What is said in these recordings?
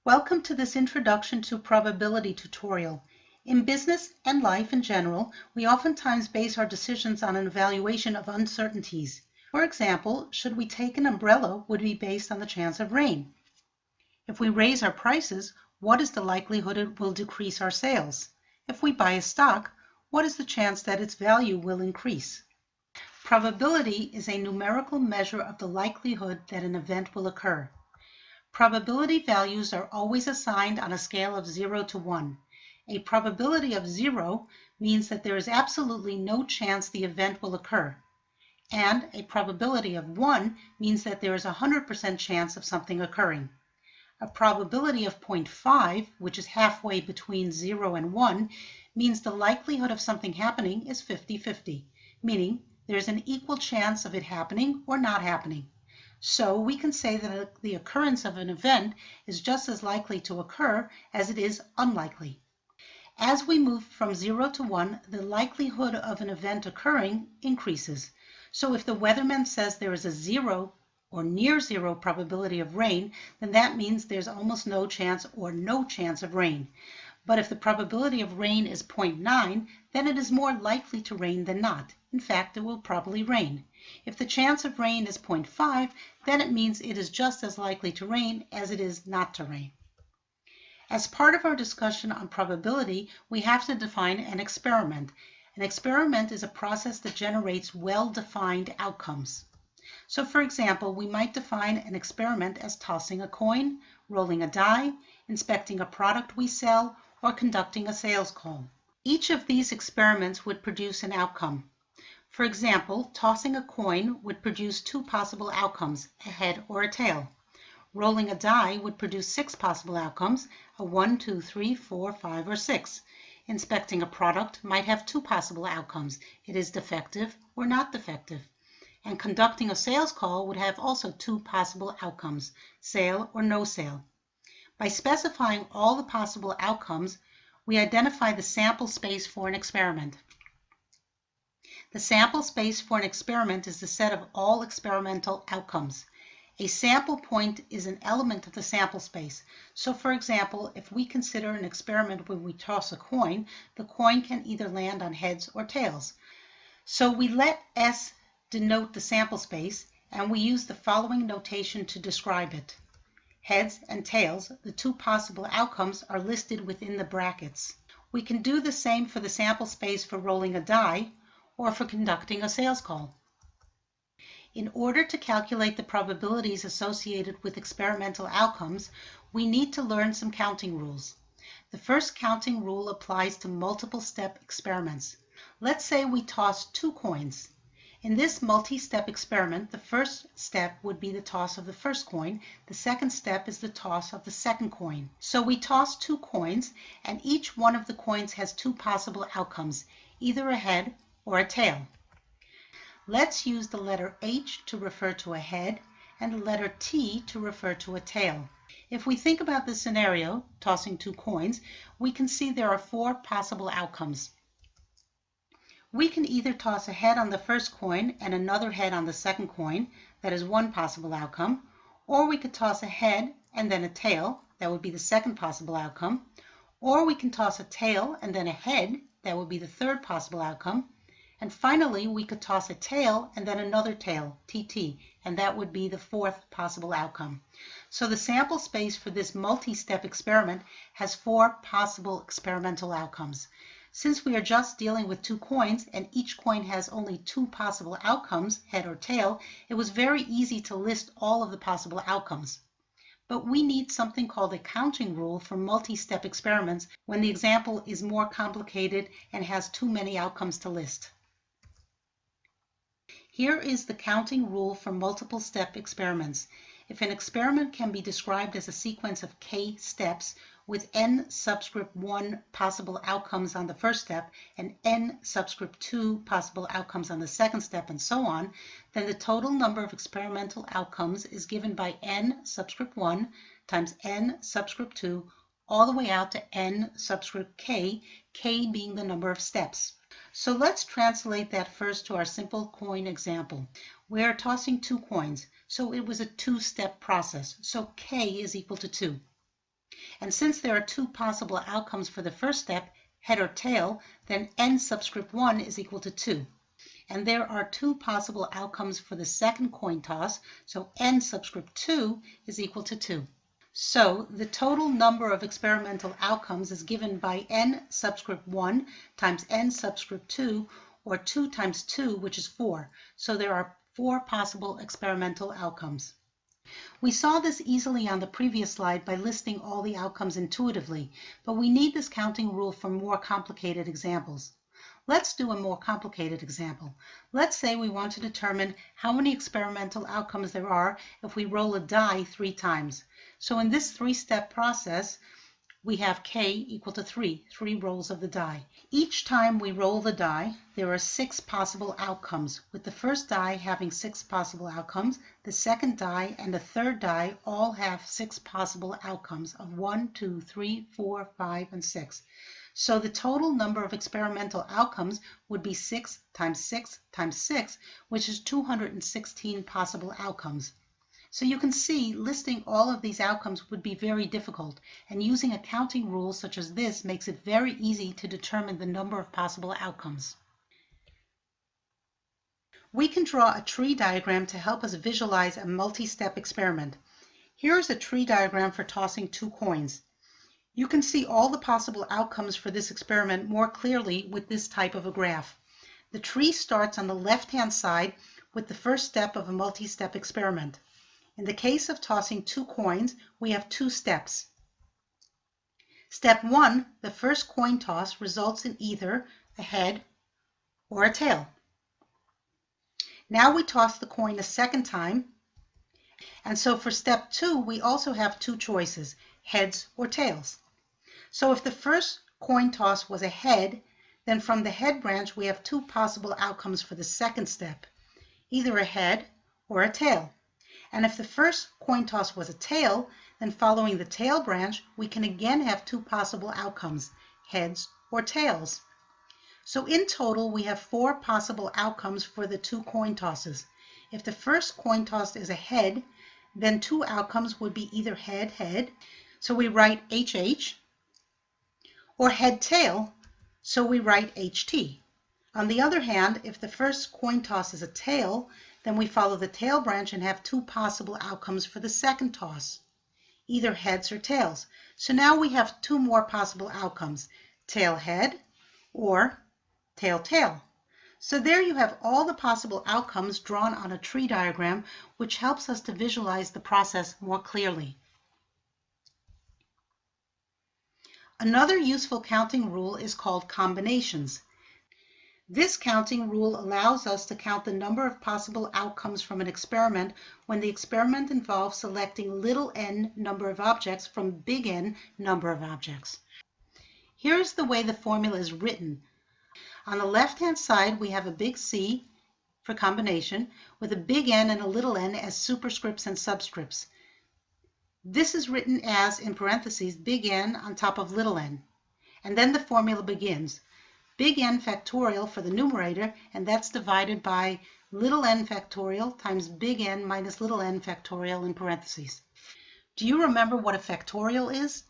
Welcome to this Introduction to Probability tutorial. In business and life in general, we oftentimes base our decisions on an evaluation of uncertainties. For example, should we take an umbrella would be based on the chance of rain. If we raise our prices, what is the likelihood it will decrease our sales? If we buy a stock, what is the chance that its value will increase? Probability is a numerical measure of the likelihood that an event will occur. Probability values are always assigned on a scale of 0 to 1. A probability of 0 means that there is absolutely no chance the event will occur, and a probability of 1 means that there is a 100% chance of something occurring. A probability of 0.5, which is halfway between 0 and 1, means the likelihood of something happening is 50-50, meaning there's an equal chance of it happening or not happening. So we can say that the occurrence of an event is just as likely to occur as it is unlikely. As we move from 0 to 1, the likelihood of an event occurring increases. So if the weatherman says there is a 0 or near 0 probability of rain, then that means there's almost no chance or no chance of rain. But if the probability of rain is 0.9, then it is more likely to rain than not. In fact, it will probably rain. If the chance of rain is 0.5, then it means it is just as likely to rain as it is not to rain. As part of our discussion on probability, we have to define an experiment. An experiment is a process that generates well-defined outcomes. So for example, we might define an experiment as tossing a coin, rolling a die, inspecting a product we sell, or conducting a sales call. Each of these experiments would produce an outcome. For example, tossing a coin would produce 2 possible outcomes, a head or a tail. Rolling a die would produce 6 possible outcomes, a 1, 2, 3, 4, 5, or 6. Inspecting a product might have 2 possible outcomes, it is defective or not defective. And conducting a sales call would have also 2 possible outcomes, sale or no sale. By specifying all the possible outcomes, we identify the sample space for an experiment. The sample space for an experiment is the set of all experimental outcomes. A sample point is an element of the sample space. So for example, if we consider an experiment where we toss a coin, the coin can either land on heads or tails. So we let S denote the sample space, and we use the following notation to describe it. Heads and tails, the 2 possible outcomes, are listed within the brackets. We can do the same for the sample space for rolling a die or for conducting a sales call. In order to calculate the probabilities associated with experimental outcomes, we need to learn some counting rules. The first counting rule applies to multiple-step experiments. Let's say we toss 2 coins. In this multi-step experiment, the first step would be the toss of the first coin. The second step is the toss of the second coin. So we toss 2 coins, and each one of the coins has 2 possible outcomes, either a head or a tail. Let's use the letter H to refer to a head and the letter T to refer to a tail. If we think about this scenario, tossing 2 coins, we can see there are 4 possible outcomes. We can either toss a head on the first coin and another head on the second coin, that is 1 possible outcome, or we could toss a head and then a tail, that would be the second possible outcome, or we can toss a tail and then a head, that would be the third possible outcome, and finally we could toss a tail and then another tail, TT, and that would be the 4th possible outcome. So the sample space for this multi-step experiment has 4 possible experimental outcomes. Since we are just dealing with 2 coins and each coin has only 2 possible outcomes, head or tail, it was very easy to list all of the possible outcomes. But we need something called a counting rule for multi-step experiments when the example is more complicated and has too many outcomes to list. Here is the counting rule for multiple-step experiments. If an experiment can be described as a sequence of k steps with n subscript 1 possible outcomes on the first step and n subscript 2 possible outcomes on the second step and so on, then the total number of experimental outcomes is given by n subscript 1 times n subscript 2 all the way out to n subscript k, k being the number of steps. So let's translate that first to our simple coin example. We are tossing 2 coins, so it was a 2-step process, so k is equal to 2. And since there are two possible outcomes for the first step, head or tail, then n subscript 1 is equal to 2. And there are two possible outcomes for the second coin toss, so n subscript 2 is equal to 2. So the total number of experimental outcomes is given by n subscript 1 times n subscript 2, or 2 times 2, which is 4. So there are 4 possible experimental outcomes. We saw this easily on the previous slide by listing all the outcomes intuitively, but we need this counting rule for more complicated examples. Let's do a more complicated example. Let's say we want to determine how many experimental outcomes there are if we roll a die 3 times. So in this 3-step process, we have k equal to 3 rolls of the die. Each time we roll the die, there are 6 possible outcomes, with the first die having 6 possible outcomes, the second die and the third die all have 6 possible outcomes of 1, 2, 3, 4, 5, and 6. So the total number of experimental outcomes would be 6 times 6 times 6, which is 216 possible outcomes. So you can see listing all of these outcomes would be very difficult, and using a counting rule such as this makes it very easy to determine the number of possible outcomes. We can draw a tree diagram to help us visualize a multi-step experiment. Here is a tree diagram for tossing 2 coins. You can see all the possible outcomes for this experiment more clearly with this type of a graph. The tree starts on the left-hand side with the first step of a multi-step experiment. In the case of tossing 2 coins, we have 2 steps. Step 1, the first coin toss, results in either a head or a tail. Now we toss the coin a second time, and so for step 2, we also have 2 choices, heads or tails. So if the first coin toss was a head, then from the head branch we have 2 possible outcomes for the second step, either a head or a tail. And if the first coin toss was a tail, then following the tail branch, we can again have 2 possible outcomes, heads or tails. So in total, we have 4 possible outcomes for the 2 coin tosses. If the first coin toss is a head, then 2 outcomes would be either head, head, so we write HH, or head, tail, so we write HT. On the other hand, if the first coin toss is a tail, then we follow the tail branch and have 2 possible outcomes for the second toss, either heads or tails. So now we have 2 more possible outcomes, tail, head, or tail, tail. So there you have all the possible outcomes drawn on a tree diagram, which helps us to visualize the process more clearly. Another useful counting rule is called combinations. This counting rule allows us to count the number of possible outcomes from an experiment when the experiment involves selecting little n number of objects from big N number of objects. Here's the way the formula is written. On the left-hand side, we have a big C for combination with a big N and a little n as superscripts and subscripts. This is written as, in parentheses, big N on top of little n. And then the formula begins. Big N factorial for the numerator, and that's divided by little n factorial times big N minus little n factorial in parentheses. Do you remember what a factorial is?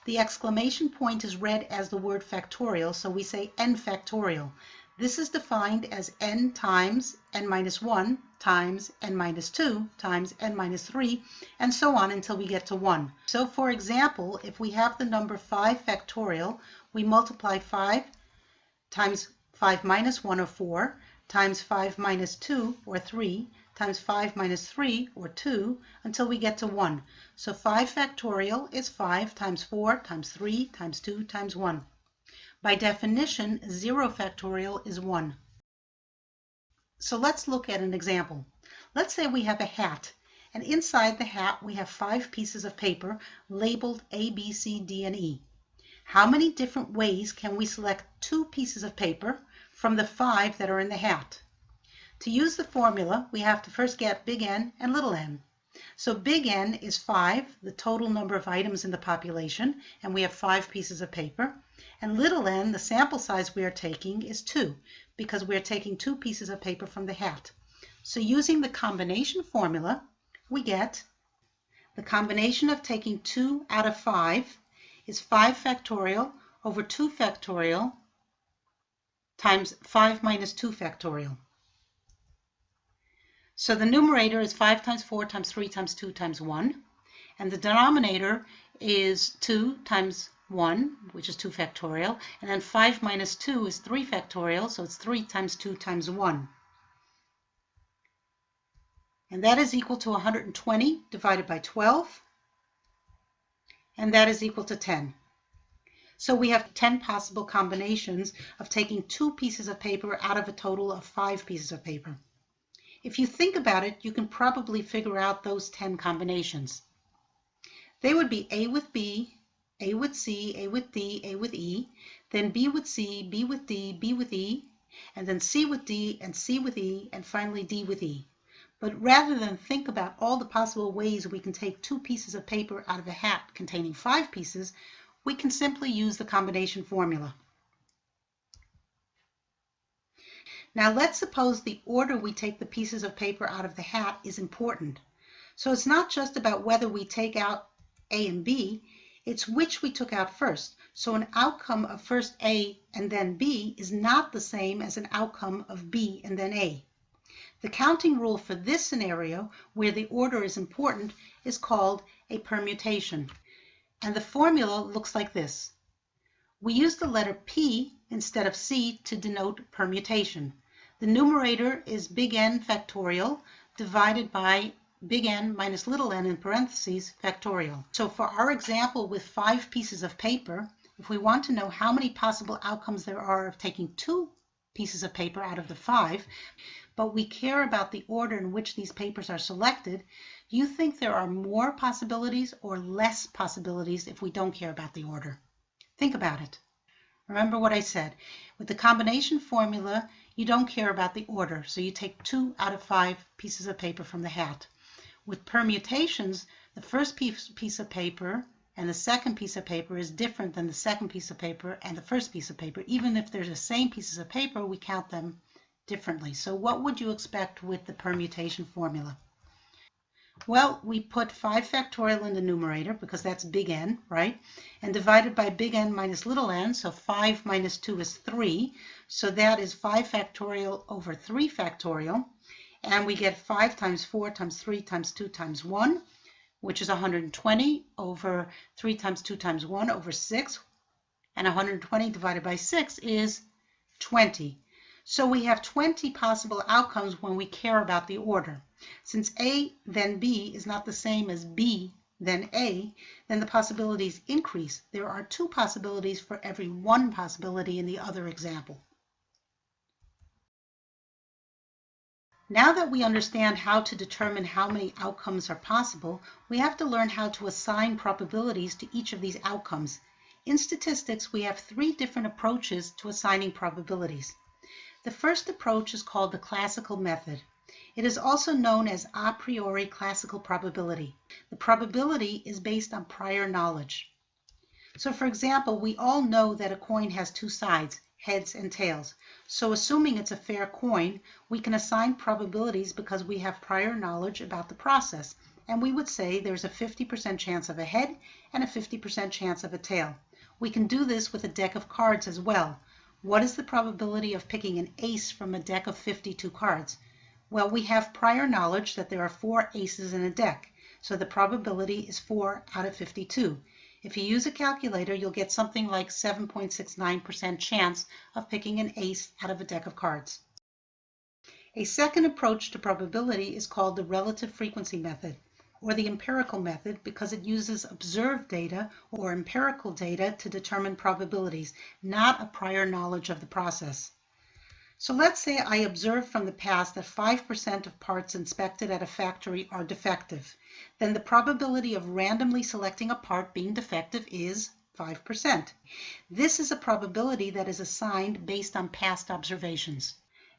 The exclamation point is read as the word factorial, so we say n factorial. This is defined as n times n minus 1 times n minus 2 times n minus 3, and so on until we get to 1. So for example, if we have the number 5 factorial, we multiply 5 times 5 minus 1, or 4, times 5 minus 2, or 3, times 5 minus 3, or 2, until we get to 1. So 5 factorial is 5 times 4 times 3 times 2 times 1. By definition, 0 factorial is 1. So let's look at an example. Let's say we have a hat, and inside the hat we have 5 pieces of paper labeled A, B, C, D, and E. How many different ways can we select 2 pieces of paper from the 5 that are in the hat? To use the formula, we have to first get big N and little n. So big N is 5, the total number of items in the population, and we have 5 pieces of paper. And little n, the sample size we are taking, is 2, because we are taking 2 pieces of paper from the hat. So using the combination formula, we get The combination of taking 2 out of 5 is 5 factorial over 2 factorial times 5 minus 2 factorial. So the numerator is 5 times 4 times 3 times 2 times 1. And the denominator is 2 times 1, which is 2 factorial. And then 5 minus 2 is 3 factorial, so it's 3 times 2 times 1. And that is equal to 120 divided by 12. And that is equal to 10. So we have 10 possible combinations of taking 2 pieces of paper out of a total of 5 pieces of paper. If you think about it, you can probably figure out those 10 combinations. They would be A with B, A with C, A with D, A with E, then B with C, B with D, B with E, and then C with D and C with E, and finally D with E. But rather than think about all the possible ways we can take 2 pieces of paper out of a hat containing 5 pieces, we can simply use the combination formula. Now let's suppose the order we take the pieces of paper out of the hat is important. So it's not just about whether we take out A and B, it's which we took out first. So an outcome of first A and then B is not the same as an outcome of B and then A. The counting rule for this scenario, where the order is important, is called a permutation. And the formula looks like this. We use the letter P instead of C to denote permutation. The numerator is big N factorial divided by big N minus little n in parentheses factorial. So for our example with 5 pieces of paper, if we want to know how many possible outcomes there are of taking 2 pieces of paper out of the 5, but we care about the order in which these papers are selected, do you think there are more possibilities or less possibilities if we don't care about the order? Think about it. Remember what I said. With the combination formula, you don't care about the order, so you take 2 out of 5 pieces of paper from the hat. With permutations, the first piece of paper and the second piece of paper is different than the second piece of paper and the first piece of paper. Even if they're the same pieces of paper, we count them differently. So what would you expect with the permutation formula? Well, we put 5 factorial in the numerator because that's big N, right? And divided by big N minus little n, so 5 minus 2 is 3. So that is 5 factorial over 3 factorial. And we get 5 times 4 times 3 times 2 times 1, which is 120 over 3 times 2 times 1 over 6. And 120 divided by 6 is 20. So we have 20 possible outcomes when we care about the order. Since A then B is not the same as B then A, then the possibilities increase. There are 2 possibilities for every 1 possibility in the other example. Now that we understand how to determine how many outcomes are possible, we have to learn how to assign probabilities to each of these outcomes. In statistics, we have 3 different approaches to assigning probabilities. The first approach is called the classical method. It is also known as a priori classical probability. The probability is based on prior knowledge. So for example, we all know that a coin has 2 sides, heads and tails. So assuming it's a fair coin, we can assign probabilities because we have prior knowledge about the process. And we would say there's a 50% chance of a head and a 50% chance of a tail. We can do this with a deck of cards as well. What is the probability of picking an ace from a deck of 52 cards? Well, we have prior knowledge that there are 4 aces in a deck, so the probability is 4 out of 52. If you use a calculator, you'll get something like 7.69% chance of picking an ace out of a deck of cards. A second approach to probability is called the relative frequency method, or the empirical method, because it uses observed data or empirical data to determine probabilities, not a prior knowledge of the process. So let's say I observe from the past that 5% of parts inspected at a factory are defective. Then the probability of randomly selecting a part being defective is 5%. This is a probability that is assigned based on past observations.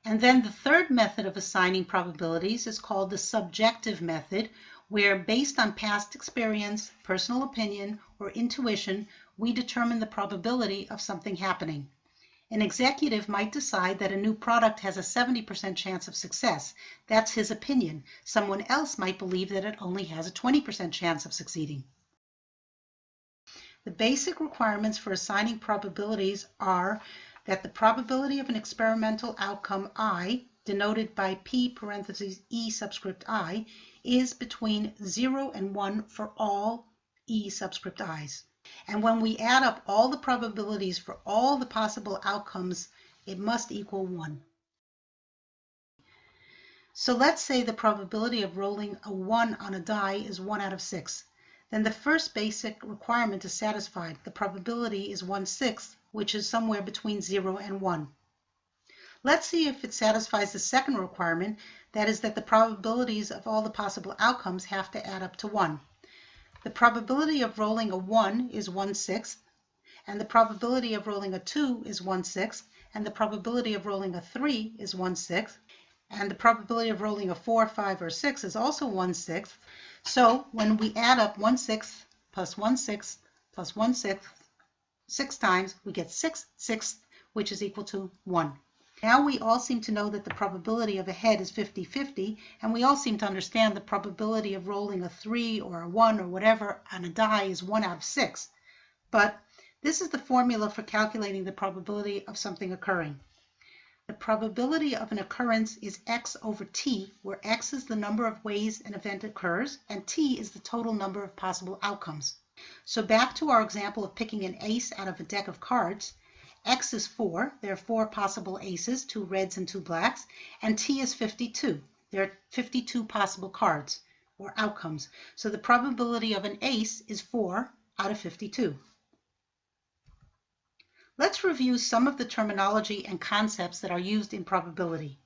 And then the third method of assigning probabilities is called the subjective method, where based on past experience, personal opinion, or intuition, we determine the probability of something happening. An executive might decide that a new product has a 70% chance of success. That's his opinion. Someone else might believe that it only has a 20% chance of succeeding. The basic requirements for assigning probabilities are that the probability of an experimental outcome I, denoted by P parentheses E subscript I, is between 0 and 1 for all E subscript I's. And when we add up all the probabilities for all the possible outcomes, it must equal 1. So let's say the probability of rolling a 1 on a die is 1 out of 6. Then the first basic requirement is satisfied. The probability is 1/6, which is somewhere between 0 and 1. Let's see if it satisfies the second requirement, that is that the probabilities of all the possible outcomes have to add up to 1. The probability of rolling a 1 is 1/6, and the probability of rolling a 2 is 1/6, and the probability of rolling a 3 is 1/6, and the probability of rolling a 4, 5, or 6 is also 1/6. So when we add up 1/6 plus 1/6 plus 1/6 6 times, we get 6/6, which is equal to 1. Now we all seem to know that the probability of a head is 50-50, and we all seem to understand the probability of rolling a 3 or a 1 or whatever on a die is 1 out of 6. But this is the formula for calculating the probability of something occurring. The probability of an occurrence is x over t, where x is the number of ways an event occurs, and t is the total number of possible outcomes. So back to our example of picking an ace out of a deck of cards. X is 4, there are 4 possible aces, 2 reds and 2 blacks, and t is 52. There are 52 possible cards, or outcomes. So the probability of an ace is 4 out of 52. Let's review some of the terminology and concepts that are used in probability.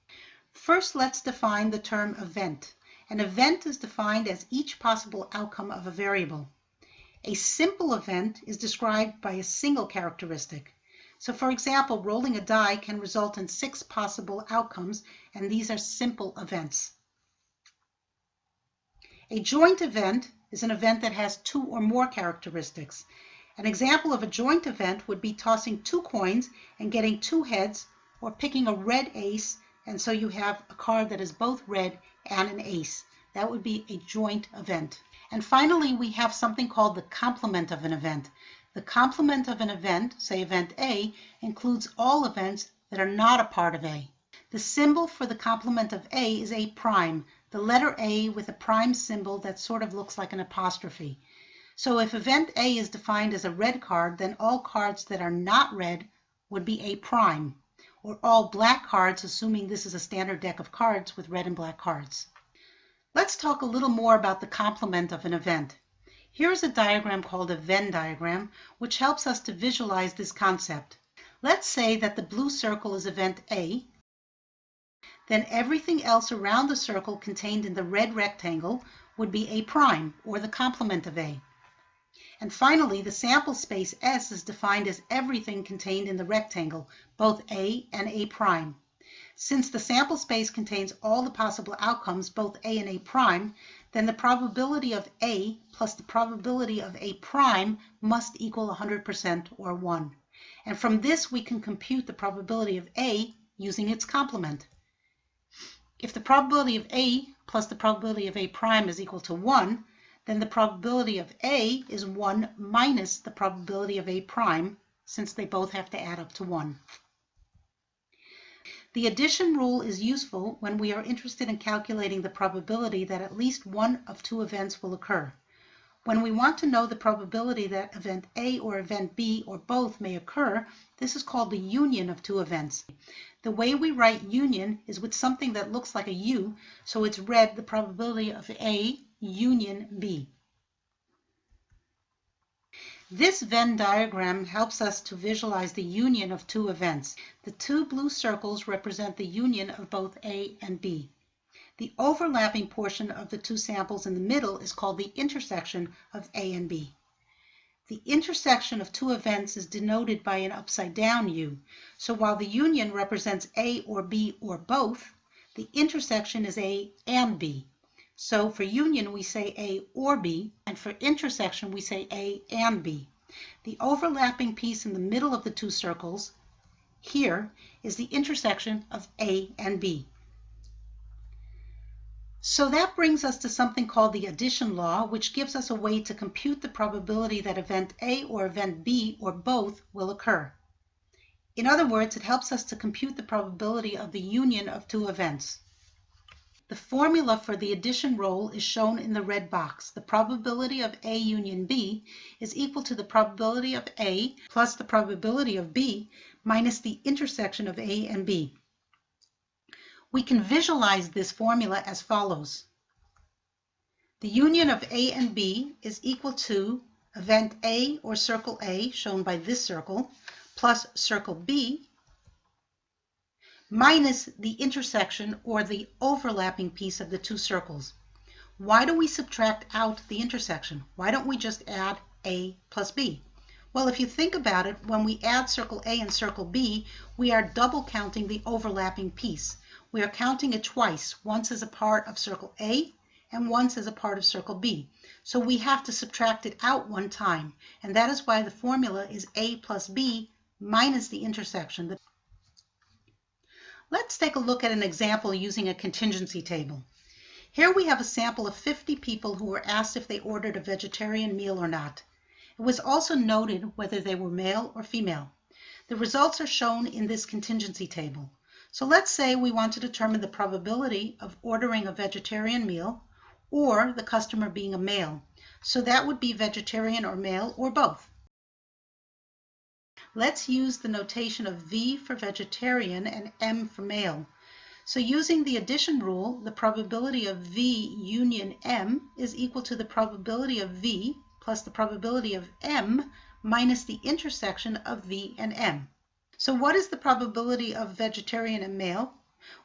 First, let's define the term event. An event is defined as each possible outcome of a variable. A simple event is described by a single characteristic. So for example, rolling a die can result in 6 possible outcomes, and these are simple events. A joint event is an event that has 2 or more characteristics. An example of a joint event would be tossing 2 coins and getting 2 heads, or picking a red ace, and so you have a card that is both red and an ace. That would be a joint event. And finally, we have something called the complement of an event. The complement of an event, say event A, includes all events that are not a part of A. The symbol for the complement of A is A prime, the letter A with a prime symbol that sort of looks like an apostrophe. So if event A is defined as a red card, then all cards that are not red would be A prime, or all black cards, assuming this is a standard deck of cards with red and black cards. Let's talk a little more about the complement of an event. Here is a diagram called a Venn diagram, which helps us to visualize this concept. Let's say that the blue circle is event A, then everything else around the circle contained in the red rectangle would be A prime, or the complement of A. And finally, the sample space S is defined as everything contained in the rectangle, both A and A prime. Since the sample space contains all the possible outcomes, both A and A prime, then the probability of A plus the probability of A prime must equal 100% or 1. And from this, we can compute the probability of A using its complement. If the probability of A plus the probability of A prime is equal to 1, then the probability of A is 1 minus the probability of A prime, since they both have to add up to 1. The addition rule is useful when we are interested in calculating the probability that at least one of 2 events will occur. When we want to know the probability that event A or event B or both may occur, this is called the union of 2 events. The way we write union is with something that looks like a U, so it's read the probability of A union B. This Venn diagram helps us to visualize the union of 2 events. The 2 blue circles represent the union of both A and B. The overlapping portion of the 2 samples in the middle is called the intersection of A and B. The intersection of 2 events is denoted by an upside down U. So while the union represents A or B or both, the intersection is A and B. So for union, we say A or B, and for intersection, we say A and B. The overlapping piece in the middle of the 2 circles, here is the intersection of A and B. So that brings us to something called the addition law, which gives us a way to compute the probability that event A or event B or both will occur. In other words, it helps us to compute the probability of the union of two events. The formula for the addition rule is shown in the red box. The probability of A union B is equal to the probability of A plus the probability of B minus the intersection of A and B. We can visualize this formula as follows. The union of A and B is equal to event A or circle A, shown by this circle, plus circle B, minus the intersection or the overlapping piece of the two circles. Why do we subtract out the intersection? Why don't we just add A plus B? Well, if you think about it, when we add circle A and circle B, we are double counting the overlapping piece. We are counting it twice, once as a part of circle A and once as a part of circle B. So we have to subtract it out one time, and that is why the formula is A plus B minus the intersection. Let's take a look at an example using a contingency table. Here we have a sample of 50 people who were asked if they ordered a vegetarian meal or not. It was also noted whether they were male or female. The results are shown in this contingency table. So let's say we want to determine the probability of ordering a vegetarian meal or the customer being a male. So that would be vegetarian or male or both. Let's use the notation of V for vegetarian and M for male. So using the addition rule, the probability of V union M is equal to the probability of V plus the probability of M minus the intersection of V and M. So what is the probability of vegetarian and male?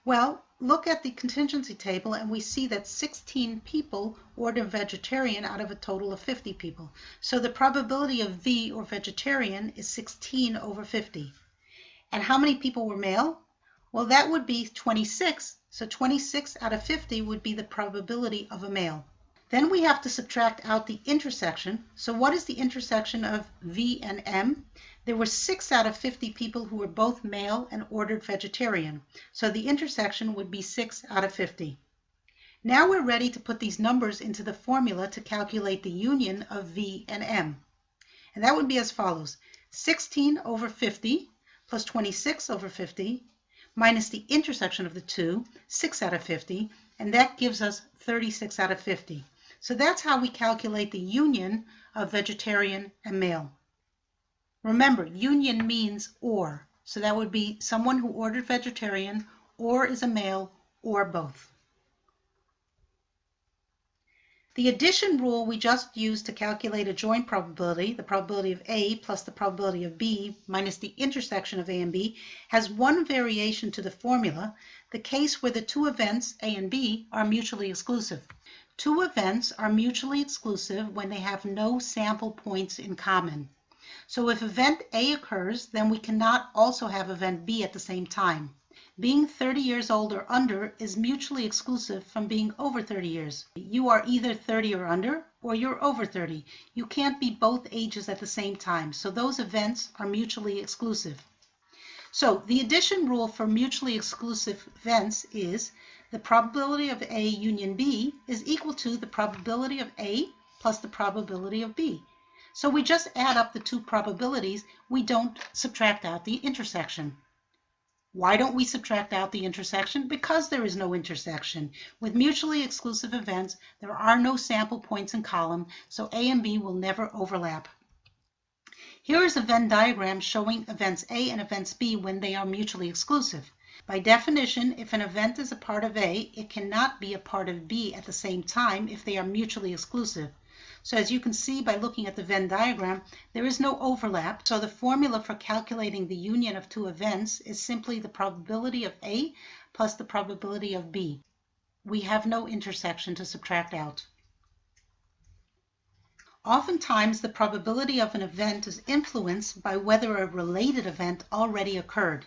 Well, look at the contingency table and we see that 16 people order vegetarian out of a total of 50 people. So the probability of V or vegetarian is 16 over 50. And how many people were male? Well, that would be 26. So 26 out of 50 would be the probability of a male. Then we have to subtract out the intersection. So what is the intersection of V and M? There were 6 out of 50 people who were both male and ordered vegetarian. So the intersection would be 6 out of 50. Now we're ready to put these numbers into the formula to calculate the union of V and M. And that would be as follows. 16 over 50 plus 26 over 50 minus the intersection of the two, 6 out of 50, and that gives us 36 out of 50. So that's how we calculate the union of vegetarian and male. Remember, union means or, so that would be someone who ordered vegetarian or is a male or both. The addition rule we just used to calculate a joint probability, the probability of A plus the probability of B minus the intersection of A and B, has one variation to the formula, the case where the two events, A and B, are mutually exclusive. Two events are mutually exclusive when they have no sample points in common. So if event A occurs, then we cannot also have event B at the same time. Being 30 years old or under is mutually exclusive from being over 30 years. You are either 30 or under, or you're over 30. You can't be both ages at the same time, so those events are mutually exclusive. So the addition rule for mutually exclusive events is the probability of A union B is equal to the probability of A plus the probability of B. So we just add up the two probabilities. We don't subtract out the intersection. Why don't we subtract out the intersection? Because there is no intersection. With mutually exclusive events, there are no sample points in column, so A and B will never overlap. Here is a Venn diagram showing events A and events B when they are mutually exclusive. By definition, if an event is a part of A, it cannot be a part of B at the same time if they are mutually exclusive. So as you can see by looking at the Venn diagram, there is no overlap. So the formula for calculating the union of two events is simply the probability of A plus the probability of B. We have no intersection to subtract out. Oftentimes, the probability of an event is influenced by whether a related event already occurred.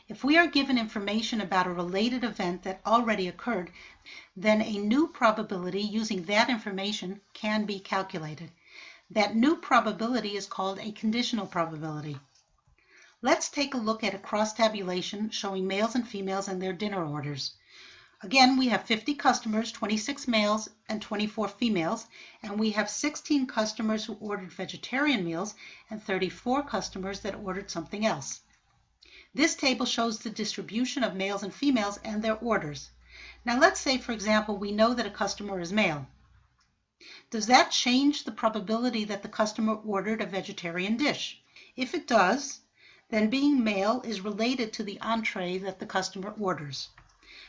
If we are given information about a related event that already occurred, then a new probability using that information can be calculated. That new probability is called a conditional probability. Let's take a look at a cross-tabulation showing males and females and their dinner orders. Again, we have 50 customers, 26 males and 24 females, and we have 16 customers who ordered vegetarian meals and 34 customers that ordered something else. This table shows the distribution of males and females and their orders. Now let's say, for example, we know that a customer is male. Does that change the probability that the customer ordered a vegetarian dish? If it does, then being male is related to the entree that the customer orders.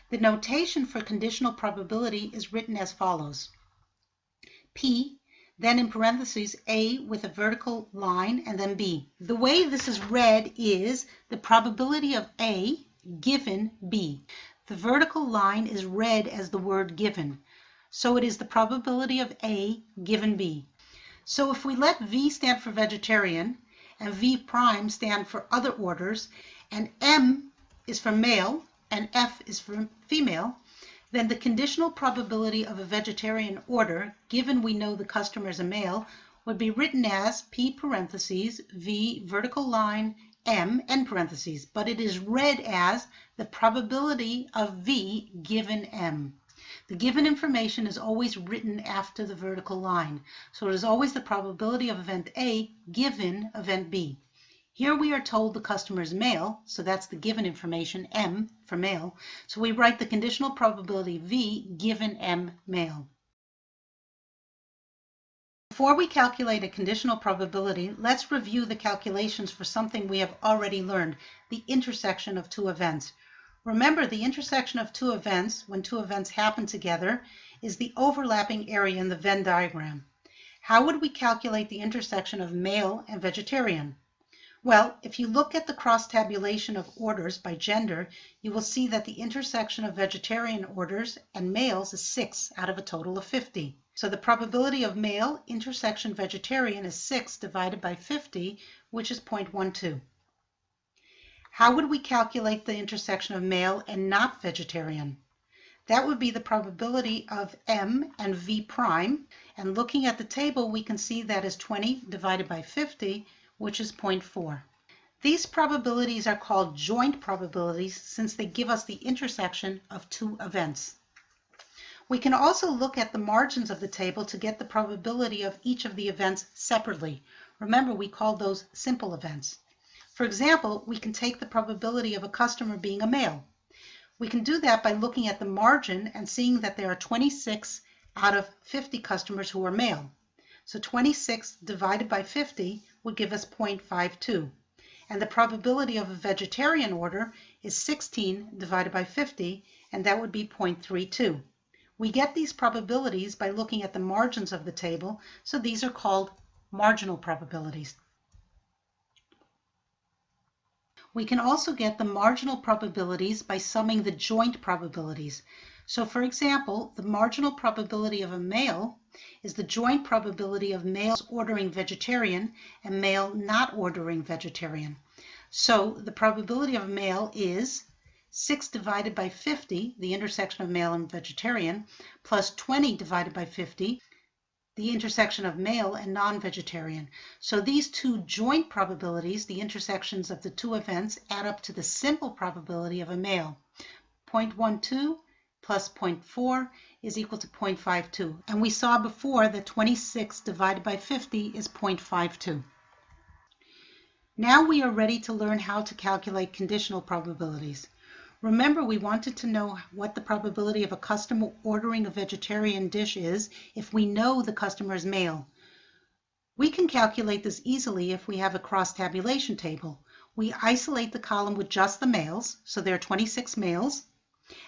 The notation for conditional probability is written as follows. P, then in parentheses A with a vertical line, and then B. The way this is read is the probability of A given B. The vertical line is read as the word given. So it is the probability of A given B. So if we let V stand for vegetarian and V prime stand for other orders, and M is for male and F is for female, then the conditional probability of a vegetarian order, given we know the customer is a male, would be written as P parentheses V vertical line M end parentheses, but it is read as the probability of V given M. The given information is always written after the vertical line, so it is always the probability of event A given event B. Here we are told the customer is male, so that's the given information, M for male, so we write the conditional probability V given M male. Before we calculate a conditional probability, let's review the calculations for something we have already learned, the intersection of two events. Remember, the intersection of two events, when two events happen together, is the overlapping area in the Venn diagram. How would we calculate the intersection of male and vegetarian? Well, if you look at the cross-tabulation of orders by gender, you will see that the intersection of vegetarian orders and males is 6 out of a total of 50. So the probability of male intersection vegetarian is 6 divided by 50, which is 0.12. How would we calculate the intersection of male and not vegetarian? That would be the probability of M and V prime, and looking at the table we can see that is 20 divided by 50, which is 0.4. These probabilities are called joint probabilities since they give us the intersection of two events. We can also look at the margins of the table to get the probability of each of the events separately. Remember, we call those simple events. For example, we can take the probability of a customer being a male. We can do that by looking at the margin and seeing that there are 26 out of 50 customers who are male. So 26 divided by 50 would give us 0.52. And the probability of a vegetarian order is 16 divided by 50, and that would be 0.32. We get these probabilities by looking at the margins of the table, so these are called marginal probabilities. We can also get the marginal probabilities by summing the joint probabilities. So for example, the marginal probability of a male is the joint probability of males ordering vegetarian and male not ordering vegetarian. So the probability of a male is 6 divided by 50, the intersection of male and vegetarian, plus 20 divided by 50, the intersection of male and non-vegetarian. So these two joint probabilities, the intersections of the two events, add up to the simple probability of a male. 0.12 plus 0.4 is equal to 0.52. And we saw before that 26 divided by 50 is 0.52. Now we are ready to learn how to calculate conditional probabilities. Remember, we wanted to know what the probability of a customer ordering a vegetarian dish is if we know the customer is male. We can calculate this easily if we have a cross-tabulation table. We isolate the column with just the males, so there are 26 males,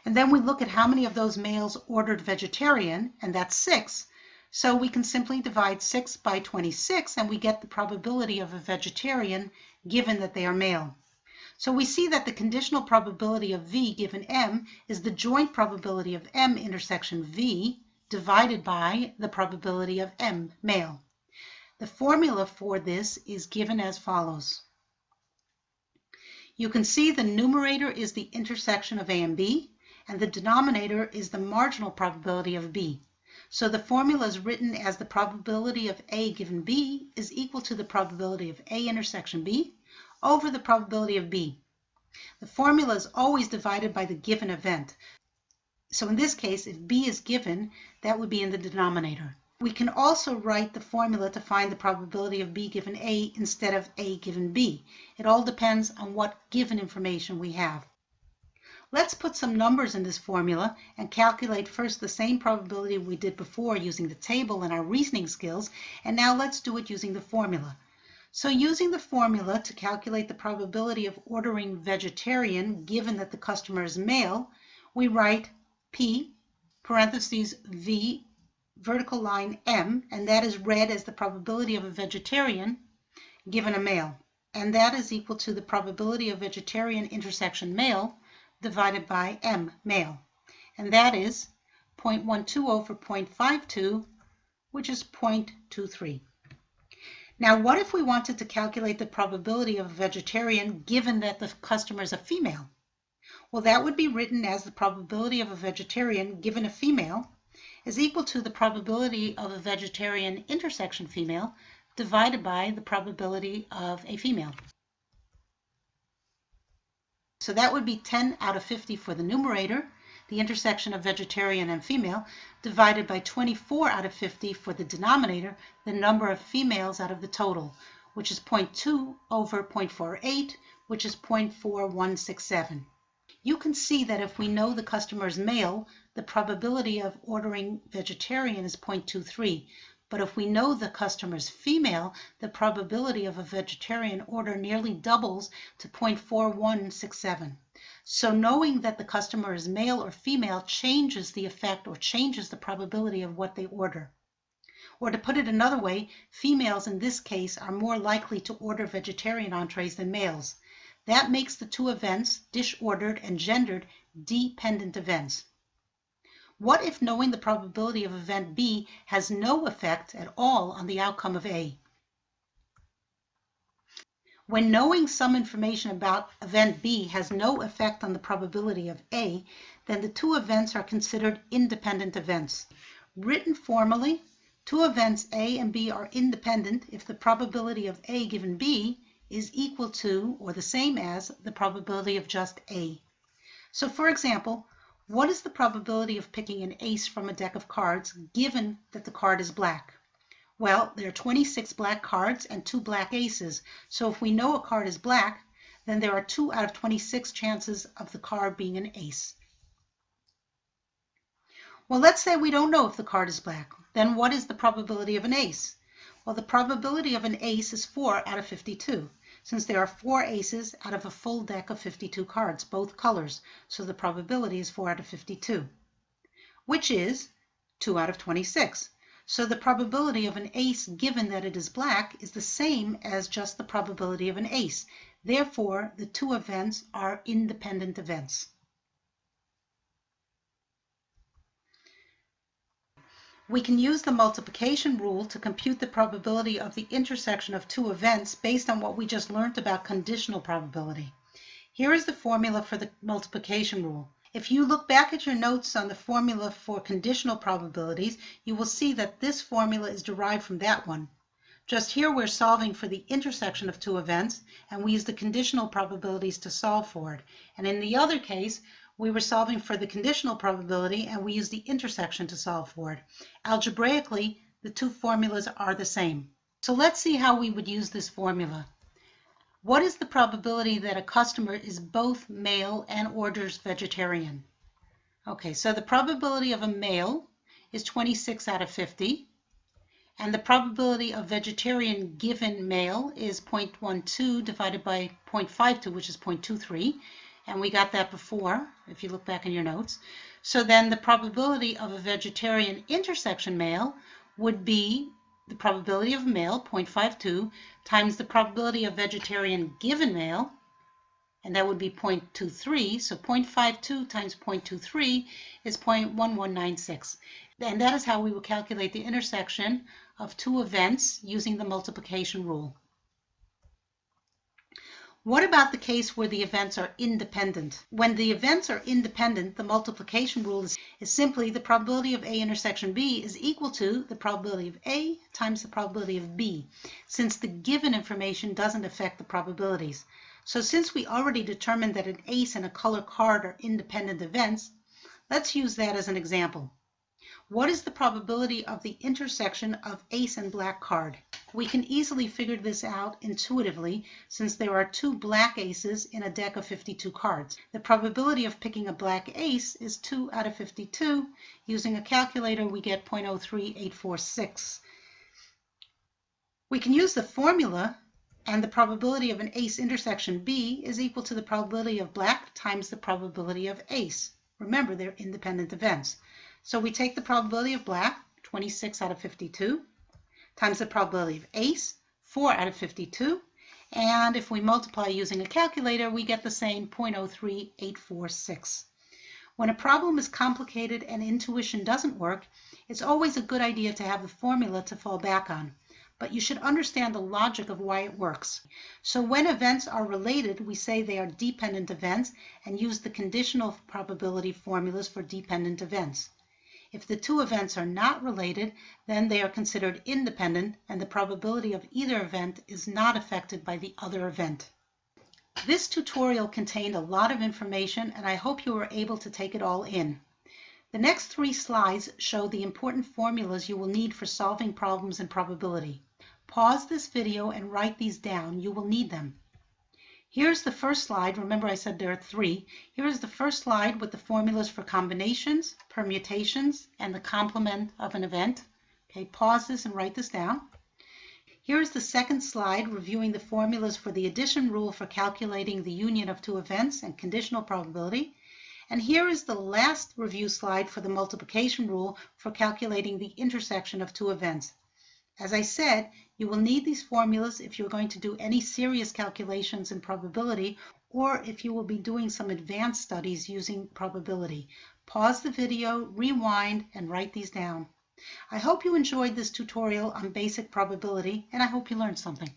and then we look at how many of those males ordered vegetarian, and that's 6. So we can simply divide 6 by 26 and we get the probability of a vegetarian given that they are male. So we see that the conditional probability of V given M is the joint probability of M intersection V divided by the probability of M male. The formula for this is given as follows. You can see the numerator is the intersection of A and B, and the denominator is the marginal probability of B. So the formula is written as the probability of A given B is equal to the probability of A intersection B over the probability of B. The formula is always divided by the given event. So in this case, if B is given, that would be in the denominator. We can also write the formula to find the probability of B given A instead of A given B. It all depends on what given information we have. Let's put some numbers in this formula and calculate first the same probability we did before using the table and our reasoning skills, and now let's do it using the formula. So using the formula to calculate the probability of ordering vegetarian given that the customer is male, we write P, parentheses V, vertical line M, and that is read as the probability of a vegetarian given a male. And that is equal to the probability of vegetarian intersection male divided by M, male. And that is 0.12 over 0.52, which is 0.23. Now, what if we wanted to calculate the probability of a vegetarian given that the customer is a female? Well, that would be written as the probability of a vegetarian given a female is equal to the probability of a vegetarian intersection female divided by the probability of a female. So that would be 10 out of 50 for the numerator, the intersection of vegetarian and female, divided by 24 out of 50 for the denominator, the number of females out of the total, which is 0.2 over 0.48, which is 0.4167. You can see that if we know the customer is male, the probability of ordering vegetarian is 0.23. But if we know the customer is female, the probability of a vegetarian order nearly doubles to 0.4167. So knowing that the customer is male or female changes the effect or changes the probability of what they order. Or to put it another way, females in this case are more likely to order vegetarian entrees than males. That makes the two events, dish ordered and gendered, dependent events. What if knowing the probability of event B has no effect at all on the outcome of A? When knowing some information about event B has no effect on the probability of A, then the two events are considered independent events. Written formally, two events A and B are independent if the probability of A given B is equal to or the same as the probability of just A. So for example, what is the probability of picking an ace from a deck of cards given that the card is black? Well, there are 26 black cards and 2 black aces. So if we know a card is black, then there are 2 out of 26 chances of the card being an ace. Well, let's say we don't know if the card is black. Then what is the probability of an ace? Well, the probability of an ace is 4 out of 52. Since there are 4 aces out of a full deck of 52 cards, both colors, so the probability is 4 out of 52, which is 2 out of 26. So the probability of an ace given that it is black is the same as just the probability of an ace. Therefore, the two events are independent events. We can use the multiplication rule to compute the probability of the intersection of two events based on what we just learned about conditional probability. Here is the formula for the multiplication rule. If you look back at your notes on the formula for conditional probabilities, you will see that this formula is derived from that one. Just here we're solving for the intersection of two events, and we use the conditional probabilities to solve for it. And in the other case, we were solving for the conditional probability and we used the intersection to solve for it. Algebraically, the two formulas are the same. So let's see how we would use this formula. What is the probability that a customer is both male and orders vegetarian? Okay, so the probability of a male is 26 out of 50. And the probability of vegetarian given male is 0.12 divided by 0.52, which is 0.23. And we got that before, if you look back in your notes. So then the probability of a vegetarian intersection male would be the probability of male, 0.52, times the probability of vegetarian given male, and that would be 0.23. So 0.52 times 0.23 is 0.1196. And that is how we will calculate the intersection of two events using the multiplication rule. What about the case where the events are independent? When the events are independent, the multiplication rule is simply the probability of A intersection B is equal to the probability of A times the probability of B, since the given information doesn't affect the probabilities. So since we already determined that an ace and a color card are independent events, let's use that as an example. What is the probability of the intersection of ace and black card? We can easily figure this out intuitively since there are 2 black aces in a deck of 52 cards. The probability of picking a black ace is 2 out of 52. Using a calculator, we get 0.03846. We can use the formula, and the probability of an ace intersection B is equal to the probability of black times the probability of ace. Remember, they're independent events. So we take the probability of black, 26 out of 52, times the probability of ace, 4 out of 52, and if we multiply using a calculator, we get the same 0.03846. When a problem is complicated and intuition doesn't work, it's always a good idea to have a formula to fall back on, but you should understand the logic of why it works. So when events are related, we say they are dependent events and use the conditional probability formulas for dependent events. If the 2 events are not related, then they are considered independent and the probability of either event is not affected by the other event. This tutorial contained a lot of information and I hope you were able to take it all in. The next 3 slides show the important formulas you will need for solving problems in probability. Pause this video and write these down. You will need them. Here's the first slide. Remember I said there are 3. Here is the first slide with the formulas for combinations, permutations, and the complement of an event. Okay, pause this and write this down. Here is the second slide reviewing the formulas for the addition rule for calculating the union of 2 events and conditional probability. And here is the last review slide for the multiplication rule for calculating the intersection of 2 events. As I said, you will need these formulas if you're going to do any serious calculations in probability or if you will be doing some advanced studies using probability. Pause the video, rewind, and write these down. I hope you enjoyed this tutorial on basic probability, and I hope you learned something.